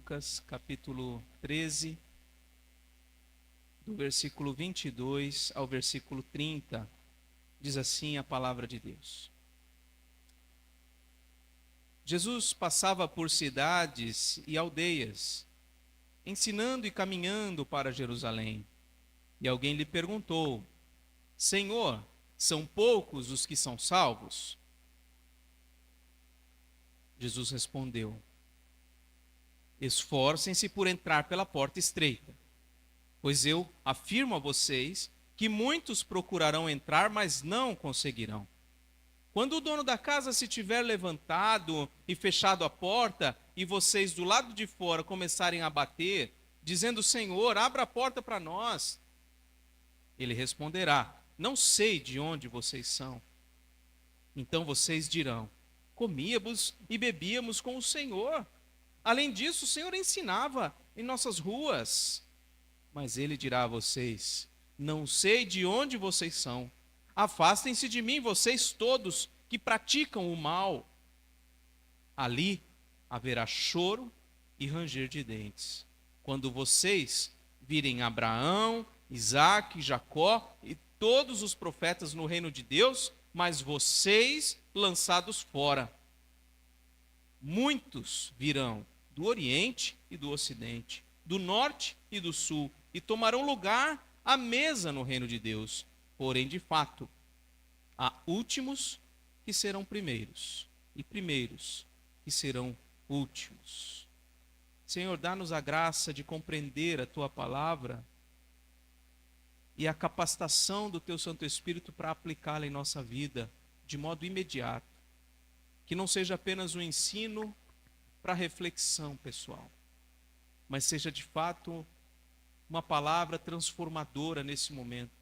Lucas, capítulo 13, do versículo 22 ao versículo 30, diz assim a palavra de Deus. Jesus passava por cidades e aldeias, ensinando e caminhando para Jerusalém. E alguém lhe perguntou: Senhor, são poucos os que são salvos? Jesus respondeu: Esforcem-se por entrar pela porta estreita, pois eu afirmo a vocês que muitos procurarão entrar, mas não conseguirão. Quando o dono da casa se tiver levantado e fechado a porta, e vocês do lado de fora começarem a bater, dizendo: Senhor, abra a porta para nós, ele responderá: Não sei de onde vocês são. Então vocês dirão: Comíamos e bebíamos com o Senhor. Além disso, o Senhor ensinava em nossas ruas. Mas ele dirá a vocês: Não sei de onde vocês são. Afastem-se de mim, vocês todos que praticam o mal. Ali haverá choro e ranger de dentes, quando vocês virem Abraão, Isaque, Jacó e todos os profetas no reino de Deus, mas vocês lançados fora. Muitos virão do Oriente e do Ocidente, do Norte e do Sul, e tomarão lugar à mesa no reino de Deus. Porém, de fato, há últimos que serão primeiros, e primeiros que serão últimos. Senhor, dá-nos a graça de compreender a Tua palavra e a capacitação do Teu Santo Espírito para aplicá-la em nossa vida de modo imediato. Que não seja apenas um ensino para reflexão pessoal, mas seja de fato uma palavra transformadora nesse momento,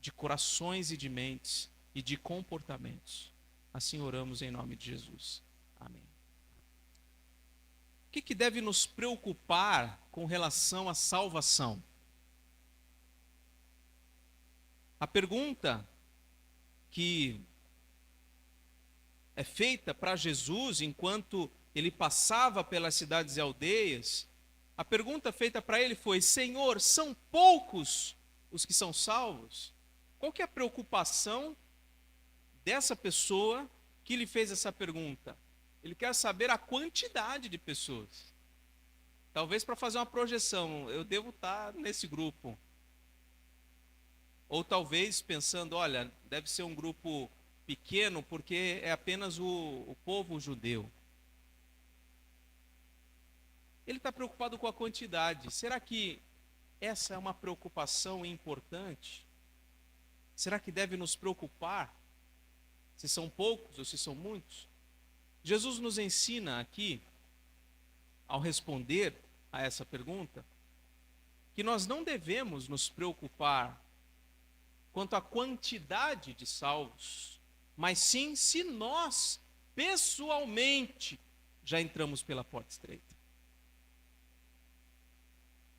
de corações e de mentes e de comportamentos. Assim oramos em nome de Jesus. Amém. O que deve nos preocupar com relação à salvação? A pergunta que é feita para Jesus enquanto ele passava pelas cidades e aldeias, a pergunta feita para ele foi: Senhor, são poucos os que são salvos? Qual que é a preocupação dessa pessoa que lhe fez essa pergunta? Ele quer saber a quantidade de pessoas. Talvez para fazer uma projeção, eu devo estar nesse grupo. Ou talvez pensando, olha, deve ser um grupo pequeno porque é apenas o povo judeu. Ele está preocupado com a quantidade. Será que essa é uma preocupação importante? Será que deve nos preocupar se são poucos ou se são muitos? Jesus nos ensina aqui, ao responder a essa pergunta, que nós não devemos nos preocupar quanto à quantidade de salvos, mas sim se nós, pessoalmente, já entramos pela porta estreita.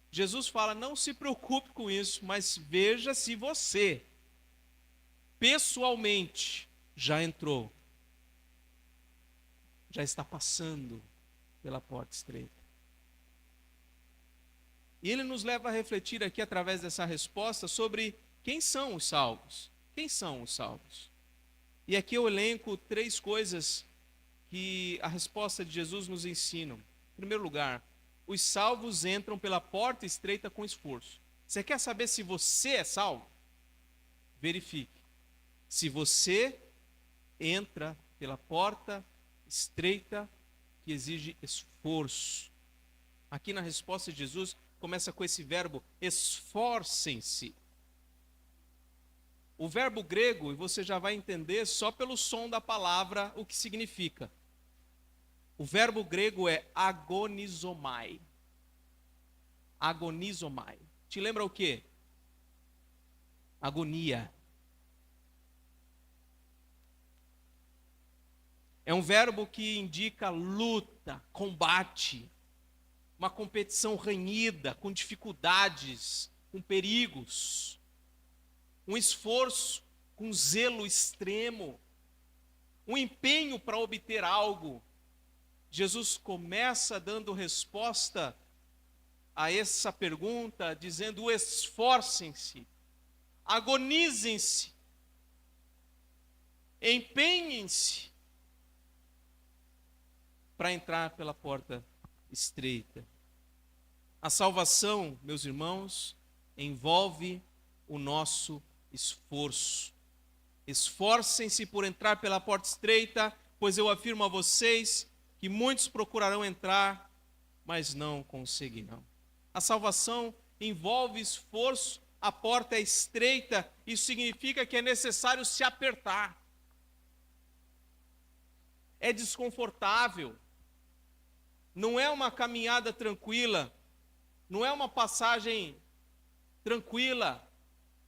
Jesus fala: não se preocupe com isso, mas veja se você, pessoalmente, já entrou, já está passando pela porta estreita. E ele nos leva a refletir aqui, através dessa resposta, sobre quem são os salvos. Quem são os salvos? E aqui eu elenco 3 coisas que a resposta de Jesus nos ensina. Em primeiro lugar, os salvos entram pela porta estreita com esforço. Você quer saber se você é salvo? Verifique. Se você entra pela porta estreita que exige esforço. Aqui na resposta de Jesus, começa com esse verbo: esforcem-se. O verbo grego, e você já vai entender só pelo som da palavra o que significa. O verbo grego é agonizomai. Agonizomai. Te lembra o quê? Agonia. É um verbo que indica luta, combate, uma competição renhida, com dificuldades, com perigos, um esforço com zelo extremo, um empenho para obter algo. Jesus começa dando resposta a essa pergunta dizendo: esforcem-se, agonizem-se, empenhem-se para entrar pela porta estreita. A salvação, meus irmãos, envolve o nosso esforço. Esforcem-se por entrar pela porta estreita, pois eu afirmo a vocês que muitos procurarão entrar, mas não conseguirão. A salvação envolve esforço, a porta é estreita, isso significa que é necessário se apertar. É desconfortável, não é uma caminhada tranquila, não é uma passagem tranquila,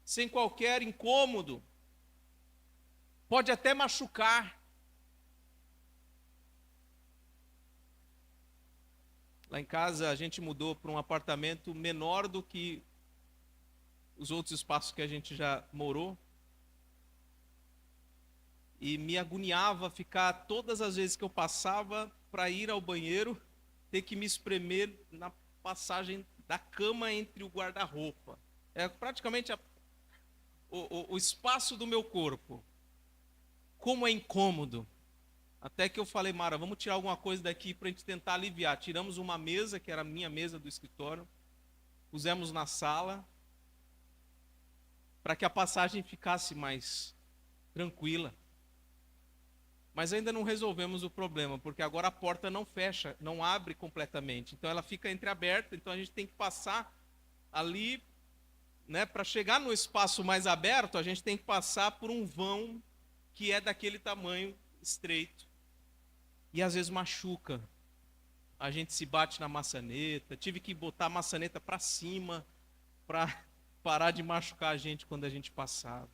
sem qualquer incômodo. Pode até machucar. Lá em casa a gente mudou para um apartamento menor do que os outros espaços que a gente já morou. E me agoniava ficar, todas as vezes que eu passava para ir ao banheiro, ter que me espremer na passagem da cama entre o guarda-roupa. É praticamente o espaço do meu corpo. Como é incômodo. Até que eu falei: Mara, vamos tirar alguma coisa daqui para a gente tentar aliviar. Tiramos uma mesa, que era a minha mesa do escritório, pusemos na sala, para que a passagem ficasse mais tranquila. Mas ainda não resolvemos o problema, porque agora a porta não fecha, não abre completamente. Então ela fica entreaberta, então a gente tem que passar ali, né, para chegar no espaço mais aberto, a gente tem que passar por um vão que é daquele tamanho estreito. E às vezes machuca. A gente se bate na maçaneta, tive que botar a maçaneta para cima para parar de machucar a gente quando a gente passava.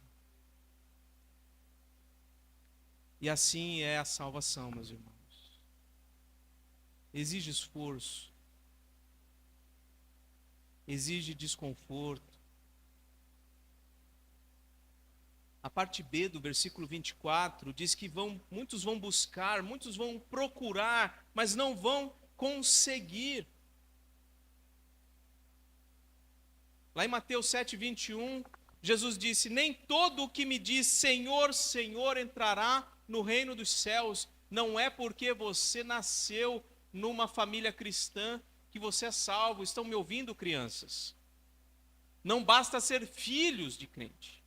E assim é a salvação, meus irmãos. Exige esforço, exige desconforto. A parte B do versículo 24 diz que muitos vão buscar, muitos vão procurar, mas não vão conseguir. Lá em Mateus 7:21, Jesus disse: nem todo o que me diz Senhor, Senhor entrará no reino dos céus. Não é porque você nasceu numa família cristã que você é salvo. Estão me ouvindo, crianças? Não basta ser filhos de crente.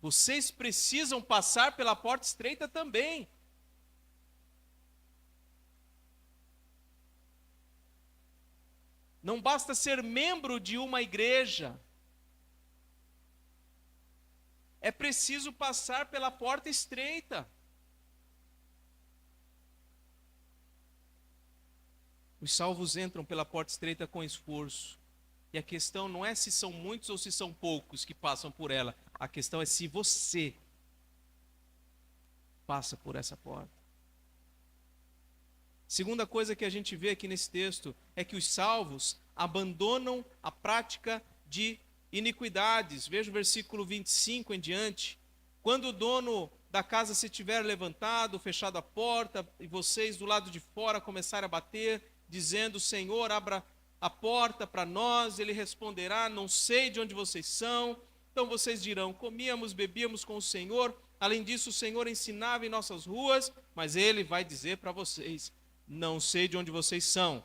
Vocês precisam passar pela porta estreita também. Não basta ser membro de uma igreja. É preciso passar pela porta estreita. Os salvos entram pela porta estreita com esforço. E a questão não é se são muitos ou se são poucos que passam por ela. A questão é se você passa por essa porta. Segunda coisa que a gente vê aqui nesse texto é que os salvos abandonam a prática de iniquidades. Veja o versículo 25 em diante. Quando o dono da casa se tiver levantado, fechado a porta, e vocês do lado de fora começarem a bater, dizendo: Senhor, abra a porta para nós, ele responderá: não sei de onde vocês são. Então vocês dirão: comíamos, bebíamos com o Senhor, além disso o Senhor ensinava em nossas ruas. Mas ele vai dizer para vocês: não sei de onde vocês são,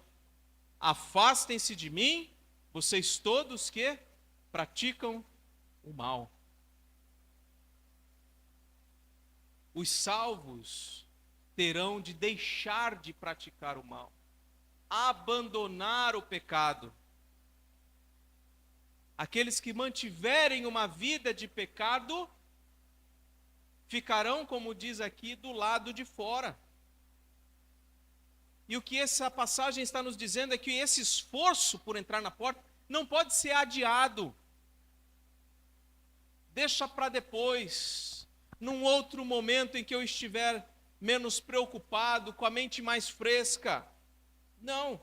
afastem-se de mim, vocês todos que praticam o mal. Os salvos terão de deixar de praticar o mal, abandonar o pecado. Aqueles que mantiverem uma vida de pecado ficarão, como diz aqui, do lado de fora. E o que essa passagem está nos dizendo é que esse esforço por entrar na porta não pode ser adiado. Deixa para depois, num outro momento em que eu estiver menos preocupado, com a mente mais fresca. Não.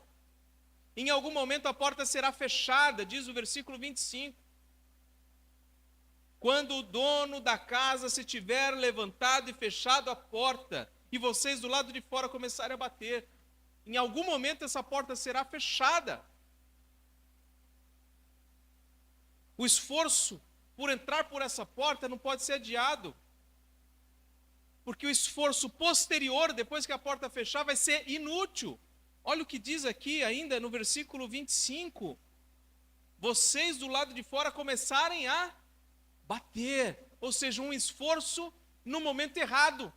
Em algum momento a porta será fechada, diz o versículo 25. Quando o dono da casa se tiver levantado e fechado a porta, e vocês do lado de fora começarem a bater. Em algum momento essa porta será fechada. O esforço por entrar por essa porta não pode ser adiado. Porque o esforço posterior, depois que a porta fechar, vai ser inútil. Olha o que diz aqui ainda no versículo 25. Vocês do lado de fora começarem a bater. Ou seja, um esforço no momento errado.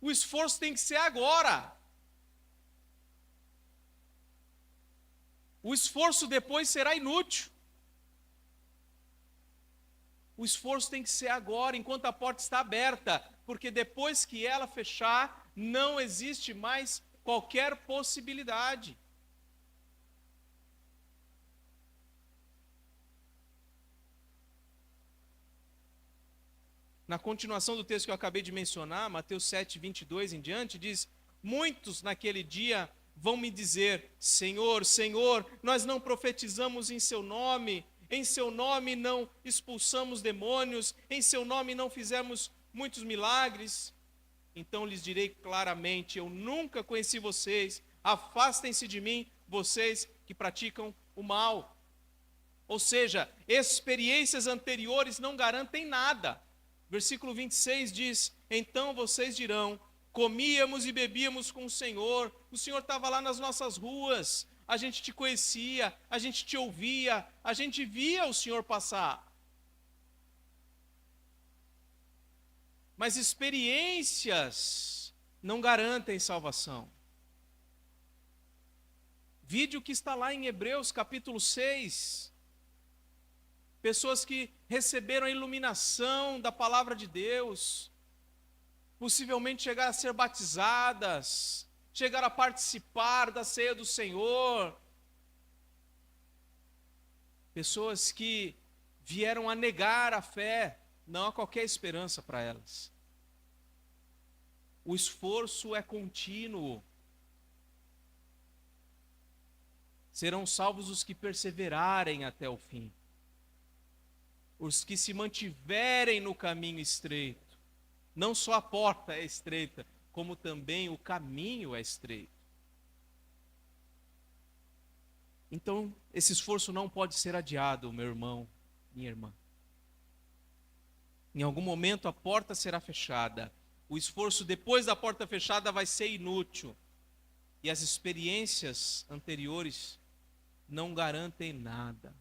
O esforço tem que ser agora. O esforço depois será inútil. O esforço tem que ser agora, enquanto a porta está aberta, porque depois que ela fechar, não existe mais qualquer possibilidade. Na continuação do texto que eu acabei de mencionar, Mateus 7, 22 em diante, diz: muitos naquele dia vão me dizer: Senhor, Senhor, nós não profetizamos em seu nome não expulsamos demônios, em seu nome não fizemos muitos milagres. Então lhes direi claramente: eu nunca conheci vocês, afastem-se de mim, vocês que praticam o mal. Ou seja, experiências anteriores não garantem nada. Versículo 26 diz: então vocês dirão, comíamos e bebíamos com o Senhor estava lá nas nossas ruas, a gente te conhecia, a gente te ouvia, a gente via o Senhor passar. Mas experiências não garantem salvação. Vide o que está lá em Hebreus capítulo 6. Pessoas que receberam a iluminação da palavra de Deus, possivelmente chegaram a ser batizadas, chegaram a participar da ceia do Senhor. Pessoas que vieram a negar a fé, não há qualquer esperança para elas. O esforço é contínuo. Serão salvos os que perseverarem até o fim. Os que se mantiverem no caminho estreito. Não só a porta é estreita, como também o caminho é estreito. Então, esse esforço não pode ser adiado, meu irmão, minha irmã. Em algum momento a porta será fechada. O esforço depois da porta fechada vai ser inútil. E as experiências anteriores não garantem nada.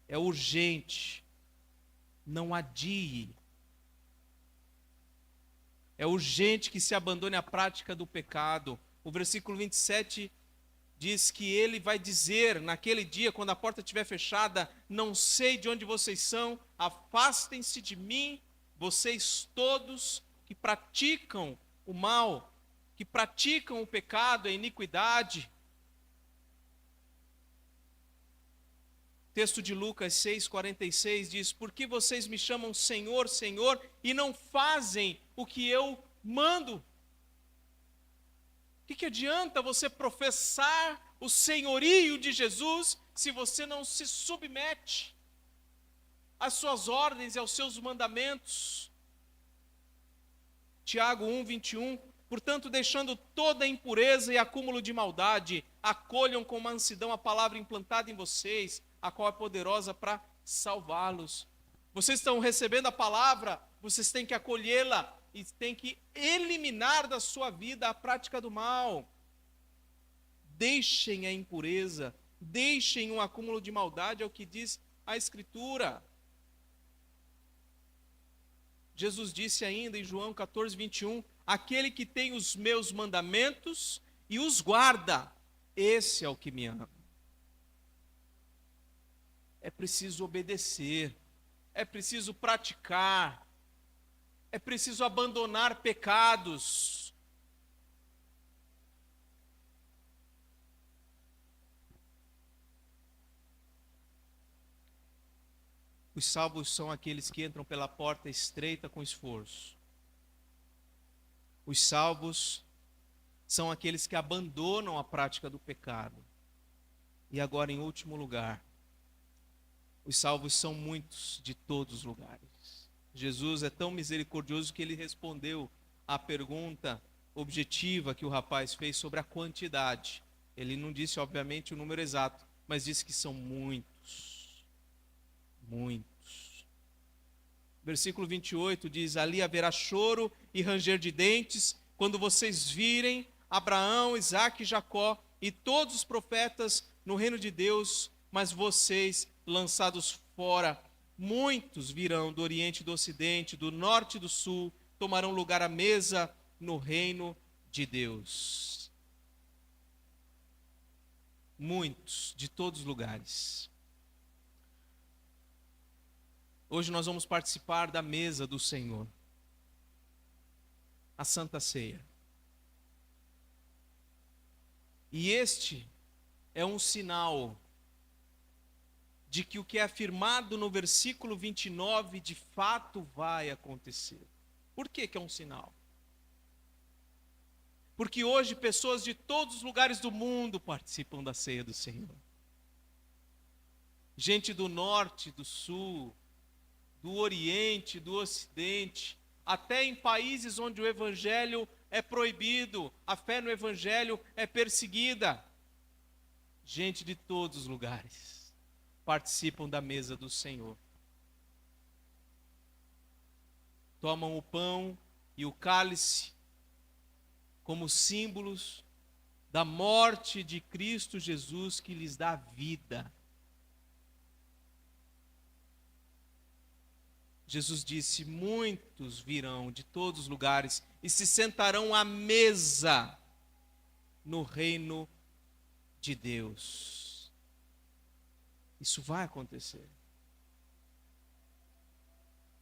É urgente. Não adie. É urgente que se abandone a prática do pecado. O versículo 27 diz que ele vai dizer, naquele dia, quando a porta estiver fechada: não sei de onde vocês são, afastem-se de mim, vocês todos que praticam o mal, que praticam o pecado, a iniquidade. O texto de Lucas 6,46 diz: por que vocês me chamam Senhor, Senhor, e não fazem o que eu mando? O que adianta você professar o senhorio de Jesus se você não se submete às suas ordens e aos seus mandamentos? Tiago 1:21, portanto, deixando toda impureza e acúmulo de maldade, acolham com mansidão a palavra implantada em vocês, a qual é poderosa para salvá-los. Vocês estão recebendo a palavra, vocês têm que acolhê-la e têm que eliminar da sua vida a prática do mal. Deixem a impureza, deixem um acúmulo de maldade, é o que diz a Escritura. Jesus disse ainda em João 14:21, aquele que tem os meus mandamentos e os guarda, esse é o que me ama. É preciso obedecer, é preciso praticar, é preciso abandonar pecados. Os salvos são aqueles que entram pela porta estreita com esforço. Os salvos são aqueles que abandonam a prática do pecado. E agora, em último lugar, os salvos são muitos de todos os lugares. Jesus é tão misericordioso que ele respondeu à pergunta objetiva que o rapaz fez sobre a quantidade. Ele não disse, obviamente, o número exato, mas disse que são muitos. Muitos. Versículo 28 diz: ali haverá choro e ranger de dentes, quando vocês virem Abraão, Isaque e Jacó e todos os profetas no reino de Deus, mas vocês lançados fora. Muitos virão do oriente e do ocidente, do norte e do sul, tomarão lugar à mesa no reino de Deus. Muitos, de todos os lugares. Hoje nós vamos participar da mesa do Senhor, a Santa Ceia. E este é um sinal de que o que é afirmado no versículo 29 de fato vai acontecer. Por que é um sinal? Porque hoje pessoas de todos os lugares do mundo participam da ceia do Senhor. Gente do norte, do sul, do oriente, do ocidente, até em países onde o evangelho é proibido, a fé no evangelho é perseguida. Gente de todos os lugares participam da mesa do Senhor. Tomam o pão e o cálice como símbolos da morte de Cristo Jesus, que lhes dá vida. Jesus disse: muitos virão de todos os lugares e se sentarão à mesa no reino de Deus. Isso vai acontecer.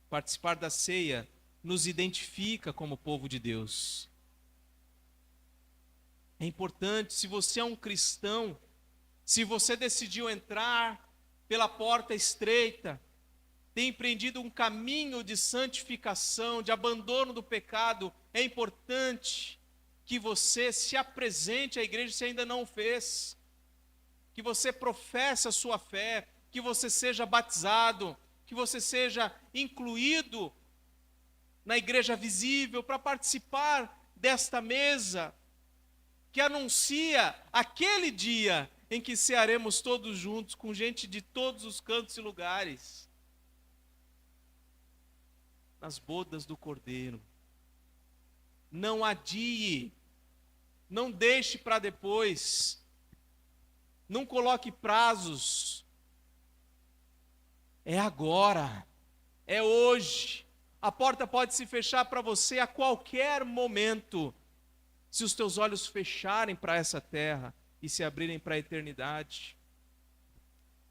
Participar da ceia nos identifica como povo de Deus. É importante, se você é um cristão, se você decidiu entrar pela porta estreita, tem empreendido um caminho de santificação, de abandono do pecado, é importante que você se apresente à igreja se ainda não o fez, que você professe a sua fé, que você seja batizado, que você seja incluído na igreja visível para participar desta mesa, que anuncia aquele dia em que cearemos todos juntos, com gente de todos os cantos e lugares, nas bodas do Cordeiro. Não adie, não deixe para depois, não coloque prazos. É agora, é hoje. A porta pode se fechar para você a qualquer momento, se os teus olhos fecharem para essa terra e se abrirem para a eternidade.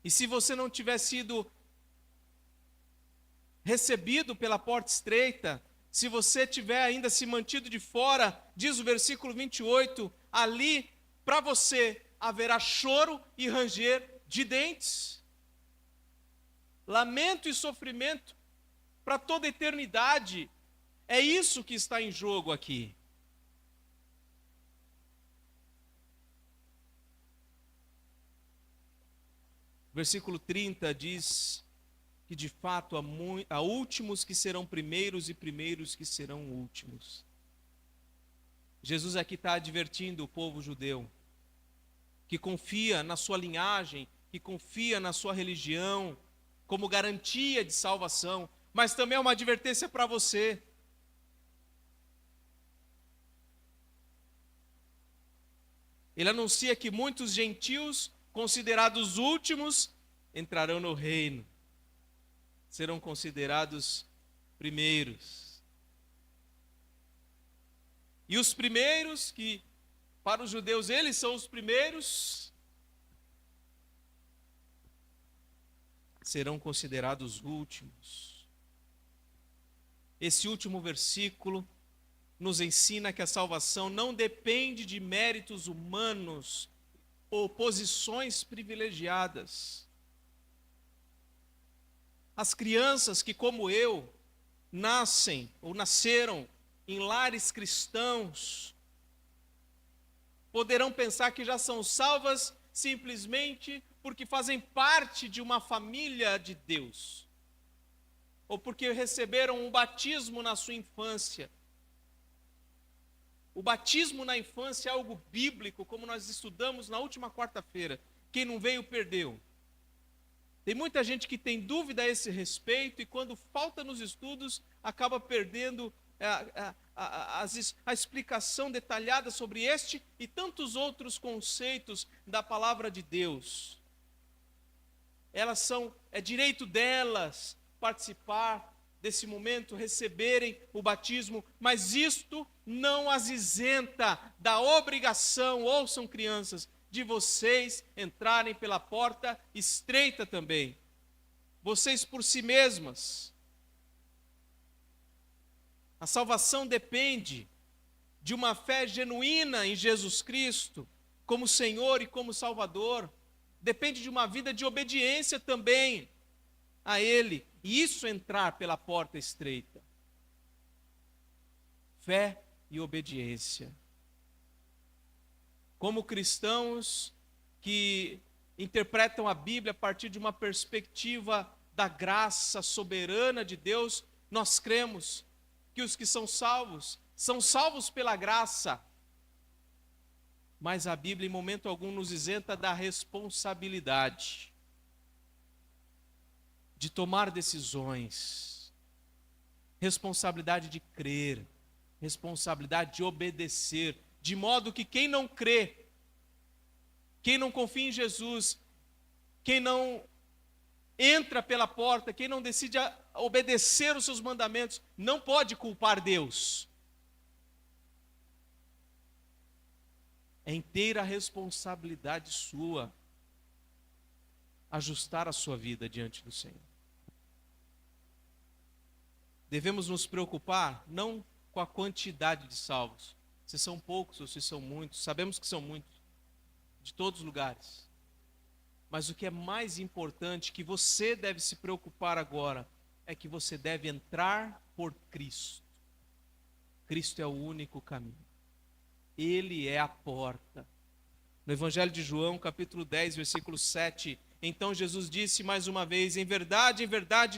E se você não tiver sido recebido pela porta estreita, se você tiver ainda se mantido de fora, diz o versículo 28, ali para você haverá choro e ranger de dentes, lamento e sofrimento para toda a eternidade. É isso que está em jogo aqui. Versículo 30 diz que de fato há últimos que serão primeiros e primeiros que serão últimos. Jesus aqui está advertindo o povo judeu, que confia na sua linhagem, que confia na sua religião, como garantia de salvação, mas também é uma advertência para você. Ele anuncia que muitos gentios, considerados últimos, entrarão no reino, serão considerados primeiros. E os primeiros, que para os judeus eles são os primeiros, serão considerados últimos. Esse último versículo nos ensina que a salvação não depende de méritos humanos ou posições privilegiadas. As crianças que, como eu, nascem ou nasceram em lares cristãos, poderão pensar que já são salvas simplesmente porque fazem parte de uma família de Deus, ou porque receberam um batismo na sua infância. O batismo na infância é algo bíblico, como nós estudamos na última quarta-feira. Quem não veio, perdeu. Tem muita gente que tem dúvida a esse respeito e quando falta nos estudos, acaba perdendo a explicação detalhada sobre este e tantos outros conceitos da palavra de Deus. É direito delas participar desse momento, receberem o batismo, mas isto não as isenta da obrigação, ouçam crianças, de vocês entrarem pela porta estreita também. Vocês por si mesmas. A salvação depende de uma fé genuína em Jesus Cristo, como Senhor e como Salvador. Depende de uma vida de obediência também a Ele. E isso entrar pela porta estreita. Fé e obediência. Como cristãos que interpretam a Bíblia a partir de uma perspectiva da graça soberana de Deus, nós cremos que os que são salvos pela graça. Mas a Bíblia em momento algum nos isenta da responsabilidade de tomar decisões, responsabilidade de crer, responsabilidade de obedecer, de modo que quem não crê, quem não confia em Jesus, quem não entra pela porta, quem não decide obedecer os seus mandamentos, não pode culpar Deus. É inteira responsabilidade sua ajustar a sua vida diante do Senhor. Devemos nos preocupar não com a quantidade de salvos, se são poucos ou se são muitos, sabemos que são muitos, de todos os lugares. Mas o que é mais importante, que você deve se preocupar agora, é que você deve entrar por Cristo. Cristo é o único caminho. Ele é a porta. No Evangelho de João, capítulo 10, versículo 7, então Jesus disse mais uma vez, em verdade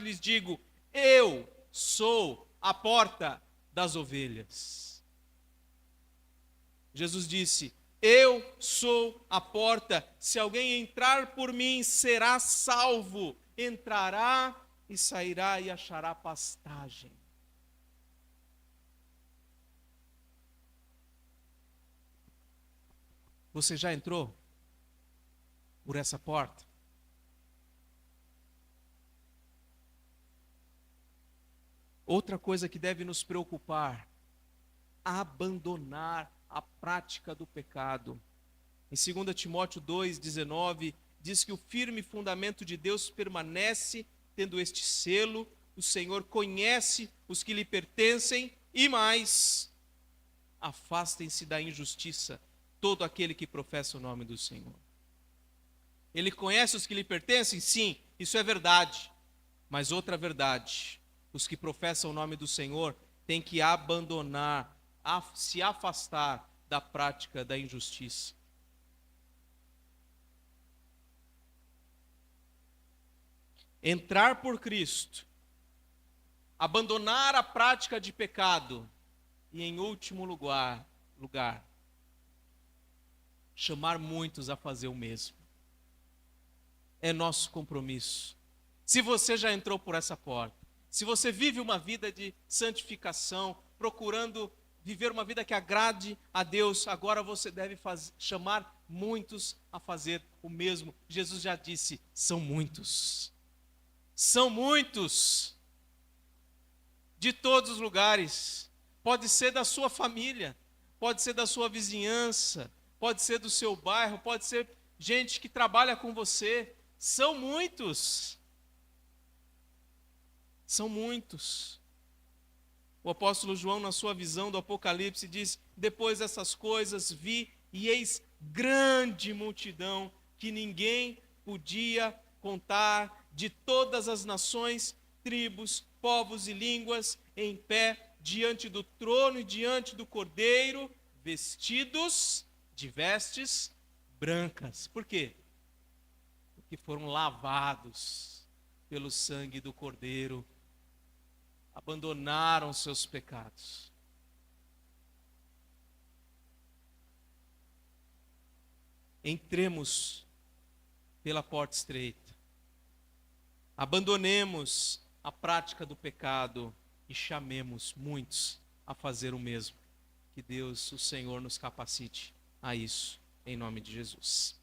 lhes digo, eu sou a porta das ovelhas. Jesus disse, eu sou a porta, se alguém entrar por mim, será salvo, entrará e sairá e achará pastagem. Você já entrou por essa porta? Outra coisa que deve nos preocupar, abandonar a prática do pecado. Em 2 Timóteo 2,19, diz que o firme fundamento de Deus permanece tendo este selo, o Senhor conhece os que lhe pertencem e mais, afastem-se da injustiça todo aquele que professa o nome do Senhor. Ele conhece os que lhe pertencem? Sim, isso é verdade. Mas outra verdade, os que professam o nome do Senhor têm que abandonar, se afastar da prática da injustiça. Entrar por Cristo, abandonar a prática de pecado e, em último lugar, chamar muitos a fazer o mesmo. É nosso compromisso. Se você já entrou por essa porta, se você vive uma vida de santificação, procurando viver uma vida que agrade a Deus, agora você deve chamar muitos a fazer o mesmo. Jesus já disse, são muitos. São muitos. De todos os lugares. Pode ser da sua família, pode ser da sua vizinhança, pode ser do seu bairro, pode ser gente que trabalha com você. São muitos. São muitos. O apóstolo João, na sua visão do Apocalipse, diz, depois dessas coisas vi e eis grande multidão que ninguém podia contar, de todas as nações, tribos, povos e línguas, em pé diante do trono e diante do Cordeiro, vestidos de vestes brancas. Por quê? Porque foram lavados pelo sangue do Cordeiro, abandonaram seus pecados. entremos pela porta estreita, abandonemos a prática do pecado e chamemos muitos a fazer o mesmo. Que Deus, o Senhor, nos capacite a isso, em nome de Jesus.